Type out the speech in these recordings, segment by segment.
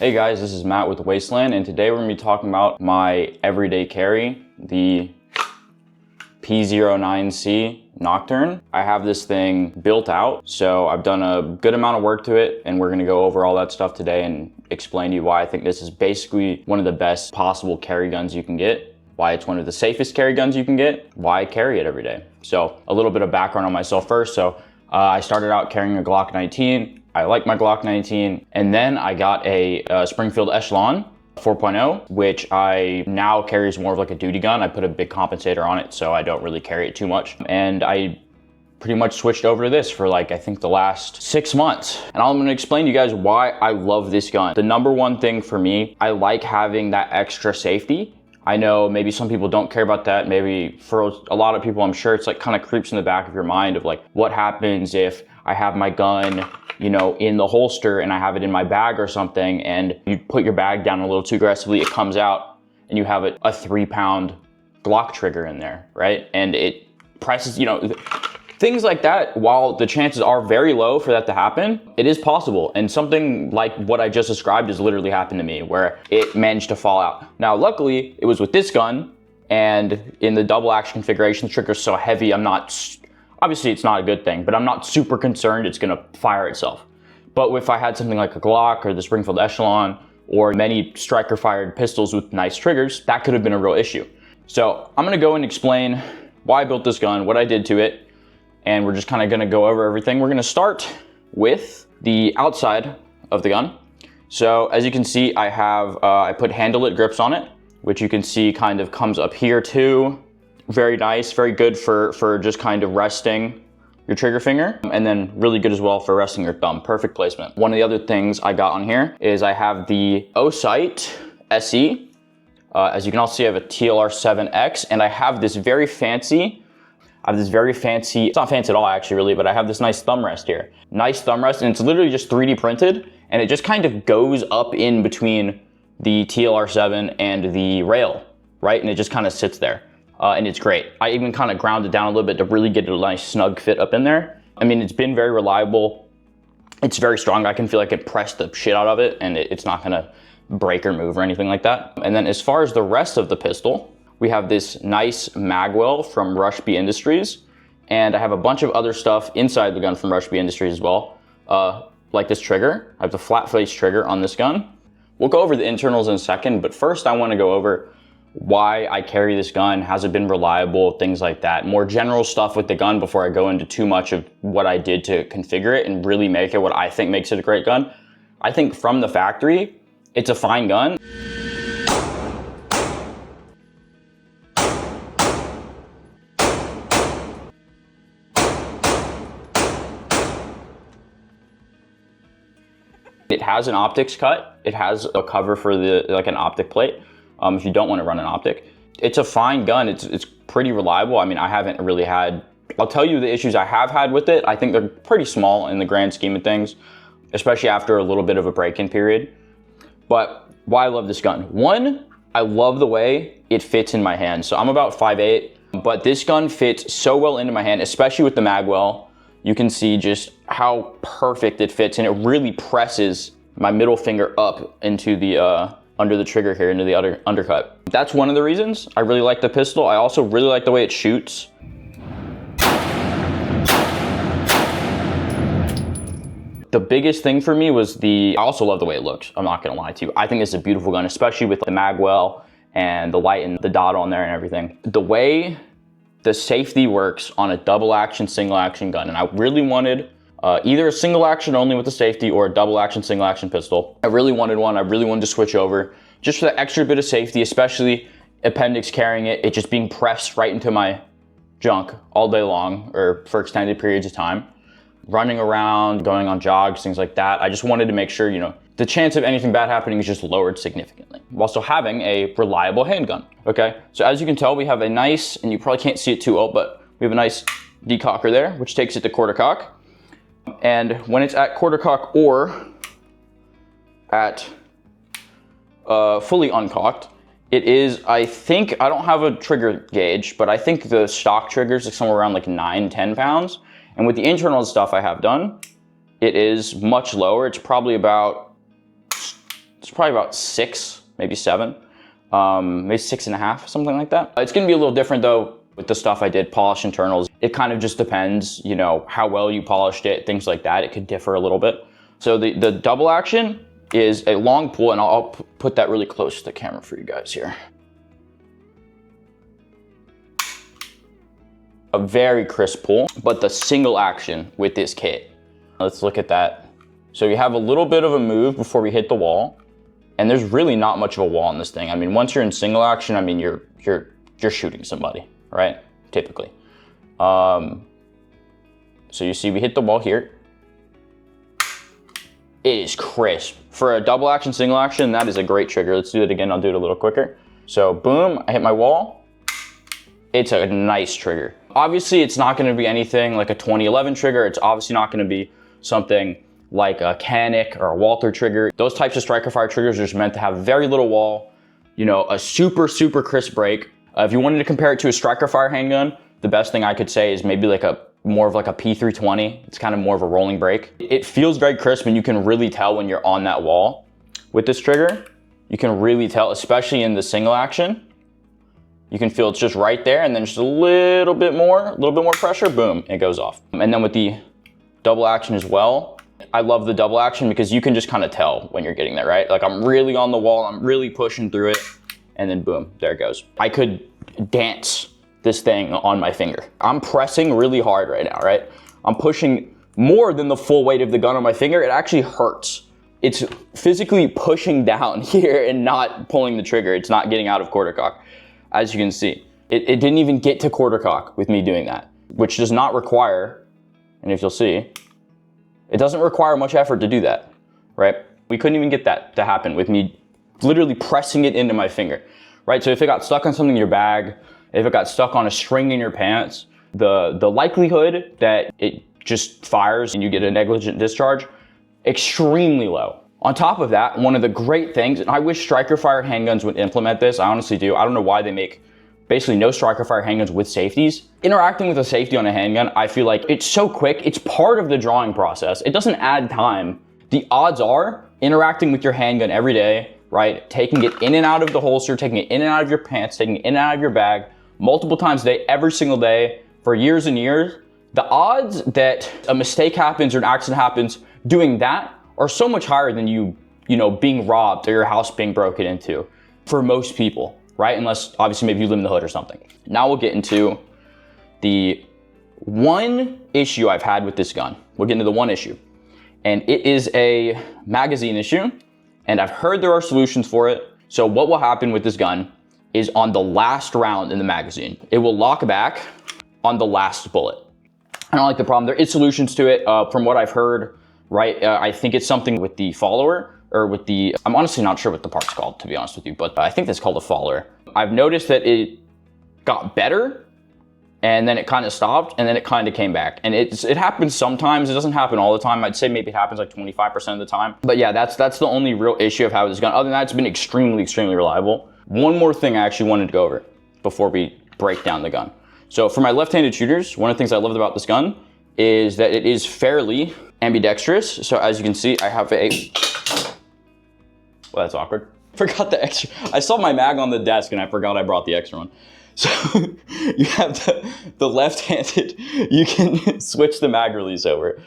Hey guys, this is Matt with Wasteland, and today we're going to be talking about my everyday carry, the P-09C Nocturne. I have this thing built out, so I've done a good amount of work to it, and we're going to go over all that stuff today and explain to you why I think this is basically one of the best possible carry guns you can get, why it's one of the safest carry guns you can get, why I carry it every day. So a little bit of background on myself first. So I started out carrying a Glock 19. I like my Glock 19, and then I got a Springfield Echelon 4.0, which I now carries more of like a duty gun. I put a big compensator on it, so I don't really carry it too much. And I pretty much switched over to this for like, I think the last 6 months. And I'm gonna explain to you guys why I love this gun. The number one thing for me, I like having that extra safety. I know maybe some people don't care about that. Maybe for a lot of people, I'm sure it's like kind of creeps in the back of your mind of like, what happens if I have my gun, you know, in the holster and I have it in my bag or something, and you put your bag down a little too aggressively, it comes out and you have a 3-pound Glock trigger in there, right? And it presses, you know, things like that. While the chances are very low for that to happen, it is possible. And something like what I just described has literally happened to me, where it managed to fall out. Now, luckily, it was with this gun, and in the double action configuration, the trigger's so heavy, obviously it's not a good thing, but I'm not super concerned it's gonna fire itself. But if I had something like a Glock or the Springfield Echelon or many striker fired pistols with nice triggers, that could have been a real issue. So I'm gonna go and explain why I built this gun, what I did to it, and we're just kind of gonna go over everything. We're gonna start with the outside of the gun. So as you can see, I have, I put handle-it grips on it, which you can see kind of comes up here too. Very nice, very good for just kind of resting your trigger finger, and then really good as well for resting your thumb. Perfect placement. One of the other things I got on here is I have the O-Sight SE. As you can also see, I have a TLR7X, and I have this very fancy, it's not fancy at all actually really, but I have this nice thumb rest here. Nice thumb rest, and it's literally just 3D printed, and it just kind of goes up in between the TLR7 and the rail, right? And it just kind of sits there. And it's great. I even kind of ground it down a little bit to really get a nice snug fit up in there. I mean, it's been very reliable. It's very strong. I can feel like it pressed the shit out of it, and it's not gonna break or move or anything like that. And then as far as the rest of the pistol, we have this nice magwell from Rushby Industries, and I have a bunch of other stuff inside the gun from Rushby Industries as well, like this trigger. I have the flat face trigger on this gun. We'll go over the internals in a second, but first I wanna go over why I carry this gun, has it been reliable, things like that. More general stuff with the gun before I go into too much of what I did to configure it and really make it what I think makes it a great gun. I think from the factory, it's a fine gun. It has an optics cut. It has a cover for like an optic plate. If you don't want to run an optic. It's a fine gun. It's pretty reliable. I mean, I haven't really had, I'll tell you the issues I have had with it. I think they're pretty small in the grand scheme of things, especially after a little bit of a break-in period. But why I love this gun. One, I love the way it fits in my hand. So I'm about 5'8", but this gun fits so well into my hand, especially with the magwell. You can see just how perfect it fits, and it really presses my middle finger up into the, under the trigger here, into the undercut. That's one of the reasons I really like the pistol. I also really like the way it shoots. The biggest thing for me was I also love the way it looks. I'm not gonna lie to you. I think it's a beautiful gun, especially with the magwell and the light and the dot on there and everything. The way the safety works on a double action, single action gun, and I really wanted either a single action only with the safety or a double action, single action pistol. I really wanted one. I really wanted to switch over just for the extra bit of safety, especially appendix carrying it just being pressed right into my junk all day long or for extended periods of time. Running around, going on jogs, things like that. I just wanted to make sure, you know, the chance of anything bad happening is just lowered significantly, while still having a reliable handgun, okay? So as you can tell, we have a nice, and you probably can't see it too well, but we have a nice decocker there, which takes it to quarter cock. And when it's at quarter cock or at fully uncocked, it is, I think, I don't have a trigger gauge, but I think the stock triggers are somewhere around like 9-10 pounds. And with the internal stuff I have done, it is much lower. It's probably about It's probably about 6, maybe 7, maybe 6.5, something like that. It's gonna be a little different though with the stuff I did, polish internals. It kind of just depends, you know, how well you polished it, things like that. It could differ a little bit. So the double action is a long pull, and I'll put that really close to the camera for you guys here. A very crisp pull, but the single action with this kit. Let's look at that. So you have a little bit of a move before we hit the wall, and there's really not much of a wall in this thing. I mean, once you're in single action, I mean, you're shooting somebody, right? Typically. So you see we hit the wall here. It is crisp. For a double action, single action, that is a great trigger. Let's do it again, I'll do it a little quicker. So boom, I hit my wall. It's a nice trigger. Obviously, it's not gonna be anything like a 2011 trigger. It's obviously not gonna be something like a Canic or a Walther trigger. Those types of striker fire triggers are just meant to have very little wall, you know, a super crisp break. If you wanted to compare it to a striker fire handgun, the best thing I could say is maybe like more of like a P-0320. It's kind of more of a rolling break. It feels very crisp, and you can really tell when you're on that wall. With this trigger, you can really tell, especially in the single action. You can feel it's just right there, and then just a little bit more pressure, boom, it goes off. And then with the double action as well, I love the double action because you can just kind of tell when you're getting there, right? Like I'm really on the wall, I'm really pushing through it, and then boom, there it goes. I could dance this thing on my finger. I'm pressing really hard right now, right? I'm pushing more than the full weight of the gun on my finger. It actually hurts. It's physically pushing down here and not pulling the trigger. It's not getting out of quarter cock. As you can see, it didn't even get to quarter cock with me doing that, which does not require, and if you'll see, it doesn't require much effort to do that, right? We couldn't even get that to happen with me literally pressing it into my finger, right? So if it got stuck on something in your bag, if it got stuck on a string in your pants, the likelihood that it just fires and you get a negligent discharge, extremely low. On top of that, one of the great things, and I wish striker fire handguns would implement this, I honestly do. I don't know why they make basically no striker fire handguns with safeties. Interacting with a safety on a handgun, I feel like it's so quick, it's part of the drawing process. It doesn't add time. The odds are interacting with your handgun every day, right? Taking it in and out of the holster, taking it in and out of your pants, taking it in and out of your bag, multiple times a day, every single day, for years and years. The odds that a mistake happens or an accident happens doing that are so much higher than you know, being robbed or your house being broken into for most people, right? Unless obviously maybe you live in the hood or something. Now we'll get into the one issue I've had with this gun. We'll get into the one issue, and it is a magazine issue, and I've heard there are solutions for it. So what will happen with this gun is on the last round in the magazine, it will lock back on the last bullet. I don't like the problem. There is solutions to it from what I've heard, right? I think it's something with the follower or with the, I'm honestly not sure what the part's called, to be honest with you, but I think that's called a follower. I've noticed that it got better and then it kind of stopped and then it kind of came back. And it happens sometimes. It doesn't happen all the time. I'd say maybe it happens like 25% of the time. But yeah, that's the only real issue I've had with this gun. Other than that, it's been extremely reliable. One more thing I actually wanted to go over before we break down the gun. So for my left-handed shooters, one of the things I loved about this gun is that it is fairly ambidextrous. So as you can see, I have a, well, that's awkward. Forgot the extra, I saw my mag on the desk and I forgot I brought the extra one. So you have the left-handed, you can switch the mag release over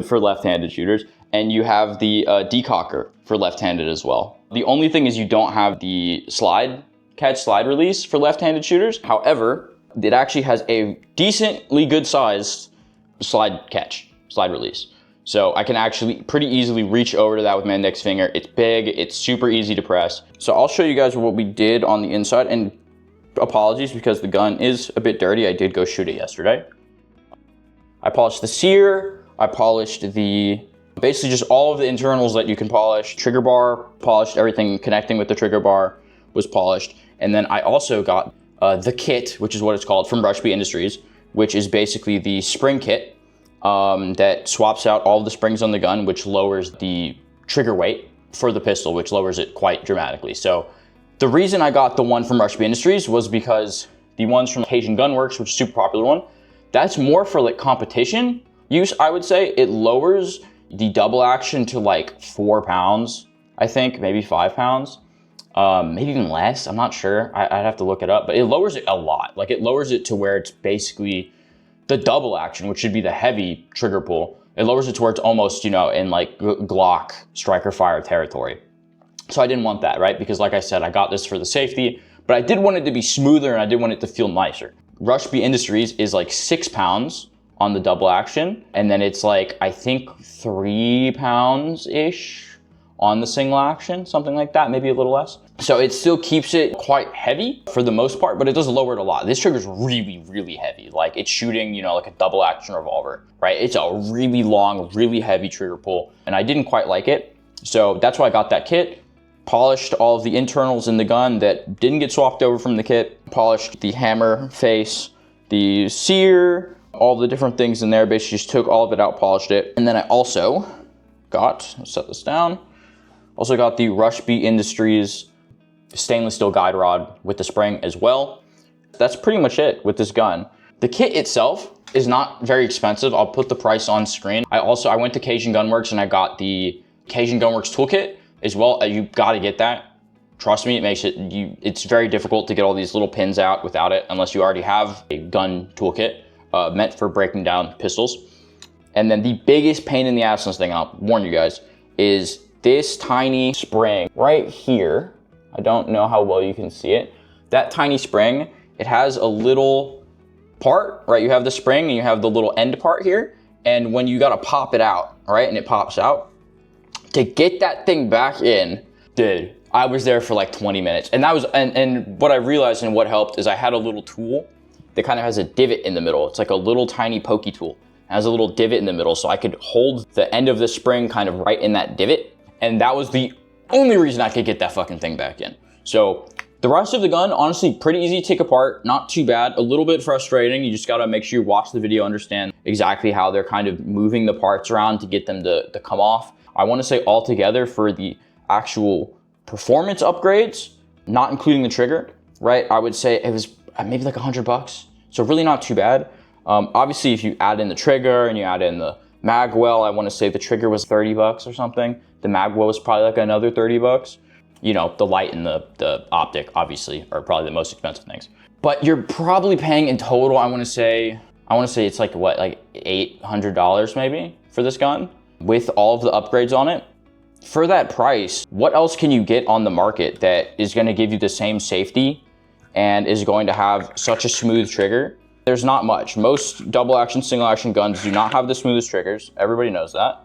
for left-handed shooters. And you have the decocker for left-handed as well. The only thing is you don't have the slide release for left-handed shooters. However, it actually has a decently good sized slide release. So I can actually pretty easily reach over to that with my index finger. It's big, it's super easy to press. So I'll show you guys what we did on the inside, and apologies because the gun is a bit dirty. I did go shoot it yesterday. I polished the sear, I polished basically just all of the internals that you can polish. Trigger bar, polished everything connecting with the trigger bar was polished. And then I also got the kit, which is what it's called, from Rush B Industries, which is basically the spring kit that swaps out all the springs on the gun, which lowers the trigger weight for the pistol, which lowers it quite dramatically. So the reason I got the one from Rush B Industries was because the ones from Cajun Gun Works, which is a super popular one, that's more for like competition use, I would say. It lowers the double action to like 4 pounds, I think, maybe 5 pounds, maybe even less. I'm not sure. I'd have to look it up, but it lowers it a lot. Like, it lowers it to where it's basically the double action, which should be the heavy trigger pull. It lowers it to where it's almost, you know, in like Glock striker fire territory. So I didn't want that, right? Because like I said, I got this for the safety, but I did want it to be smoother and I did want it to feel nicer. Rush B Industries is like 6 pounds on the double action. And then it's like, I think 3 pounds-ish on the single action, something like that, maybe a little less. So it still keeps it quite heavy for the most part, but it does lower it a lot. This trigger's really, really heavy. Like, it's shooting, you know, like a double action revolver, right? It's a really long, really heavy trigger pull, and I didn't quite like it. So that's why I got that kit. Polished all of the internals in the gun that didn't get swapped over from the kit. Polished the hammer face, the sear, all the different things in there. Basically just took all of it out, polished it. And then I also got, let's set this down. Also got the Rush B Industries stainless steel guide rod with the spring as well. That's pretty much it with this gun. The kit itself is not very expensive. I'll put the price on screen. I went to Cajun Gunworks and I got the Cajun Gunworks toolkit as well. You gotta get that. Trust me, it makes it's very difficult to get all these little pins out without it, unless you already have a gun toolkit meant for breaking down pistols. And then the biggest pain in the ass in this thing, I'll warn you guys, is this tiny spring right here. I don't know how well you can see it. That tiny spring, it has a little part, right? You have the spring and you have the little end part here. And when you gotta pop it out, right? And it pops out, to get that thing back in, dude, I was there for like 20 minutes. And that was, and what I realized and what helped is I had a little tool that kind of has a divot in the middle. It's like a little tiny pokey tool. It has a little divot in the middle, so I could hold the end of the spring kind of right in that divot. And that was the only reason I could get that fucking thing back in. So the rest of the gun, honestly, pretty easy to take apart, not too bad, a little bit frustrating. You just gotta make sure you watch the video, understand exactly how they're kind of moving the parts around to get them to come off. I wanna say altogether for the actual performance upgrades, not including the trigger, right? I would say it was maybe like $100. So really not too bad. Obviously, if you add in the trigger and you add in the magwell, I wanna say the trigger was $30 or something. The magwell was probably like another $30. You know, the light and the optic, obviously, are probably the most expensive things. But you're probably paying in total, I wanna say it's like what, like $800 maybe for this gun with all of the upgrades on it. For that price, what else can you get on the market that is gonna give you the same safety and is going to have such a smooth trigger? There's not much. Most double action, single action guns do not have the smoothest triggers. Everybody knows that.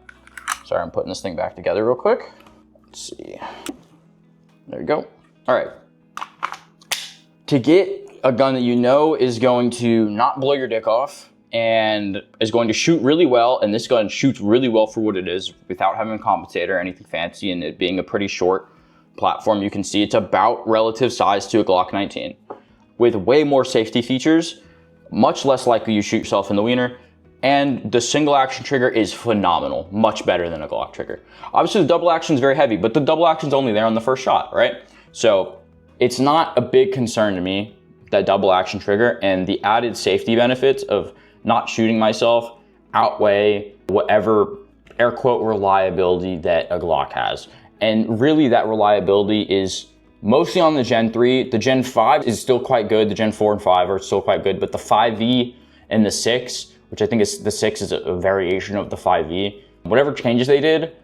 Sorry, I'm putting this thing back together real quick. Let's see. There you go. All right. To get a gun that you know is going to not blow your dick off and is going to shoot really well, and this gun shoots really well for what it is without having a compensator or anything fancy, and it being a pretty short platform, you can see it's about relative size to a Glock 19 with way more safety features, much less likely you shoot yourself in the wiener, and the single action trigger is phenomenal, much better than a Glock trigger. Obviously the double action is very heavy, but the double action is only there on the first shot, right? So it's not a big concern to me, that double action trigger, and the added safety benefits of not shooting myself outweigh whatever air quote reliability that a Glock has. And really that reliability is mostly on the Gen 3. The Gen 5 is still quite good. The Gen 4 and 5 are still quite good, but the 5V and the 6, which I think is the 6 is a variation of the 5V. Whatever changes they did,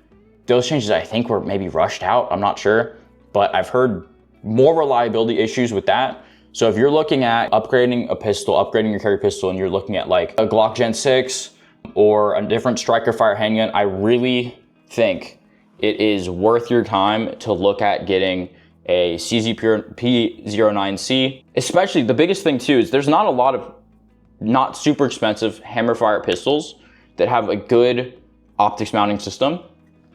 those changes I think were maybe rushed out, I'm not sure, but I've heard more reliability issues with that. So if you're looking at upgrading a pistol, upgrading your carry pistol, and you're looking at like a Glock Gen 6 or a different striker fire handgun, I really think it is worth your time to look at getting a P-09C. Especially the biggest thing too is there's not a lot of not super expensive hammer fire pistols that have a good optics mounting system.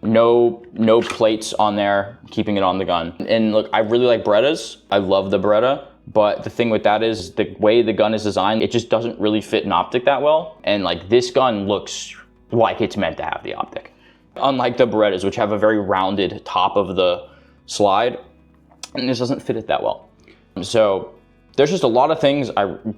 No plates on there, keeping it on the gun. And look, I really like Berettas. I love the Beretta, but the thing with that is the way the gun is designed, it just doesn't really fit an optic that well. And like this gun looks like it's meant to have the optic. Unlike the Berettas, which have a very rounded top of the slide, and this doesn't fit it that well. So there's just a lot of things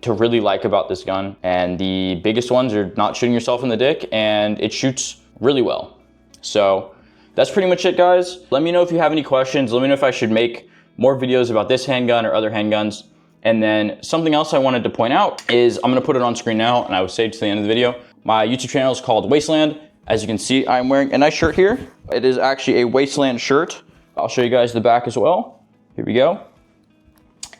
to really like about this gun, and the biggest ones are not shooting yourself in the dick, and it shoots really well. So that's pretty much it, guys. Let me know if you have any questions. Let me know if I should make more videos about this handgun or other handguns. And then something else I wanted to point out is, I'm gonna put it on screen now and I will save it to the end of the video. My YouTube channel is called Wasteland. As you can see, I'm wearing a nice shirt here. It is actually a Wasteland shirt. I'll show you guys the back as well. Here we go.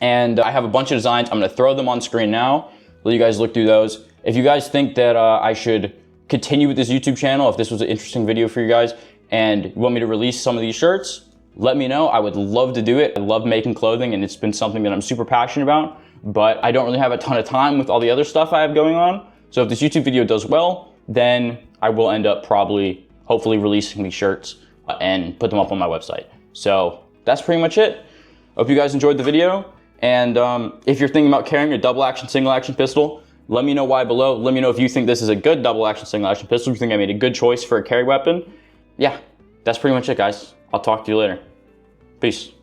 And I have a bunch of designs. I'm gonna throw them on screen now. Let you guys look through those. If you guys think that I should continue with this YouTube channel, if this was an interesting video for you guys and you want me to release some of these shirts, let me know. I would love to do it. I love making clothing and it's been something that I'm super passionate about, but I don't really have a ton of time with all the other stuff I have going on. So if this YouTube video does well, then I will end up probably, hopefully releasing these shirts and put them up on my website. So that's pretty much it. Hope you guys enjoyed the video. And if you're thinking about carrying a double action, single action pistol, let me know why below. Let me know if you think this is a good double action, single action pistol. If you think I made a good choice for a carry weapon. Yeah, that's pretty much it, guys. I'll talk to you later. Peace.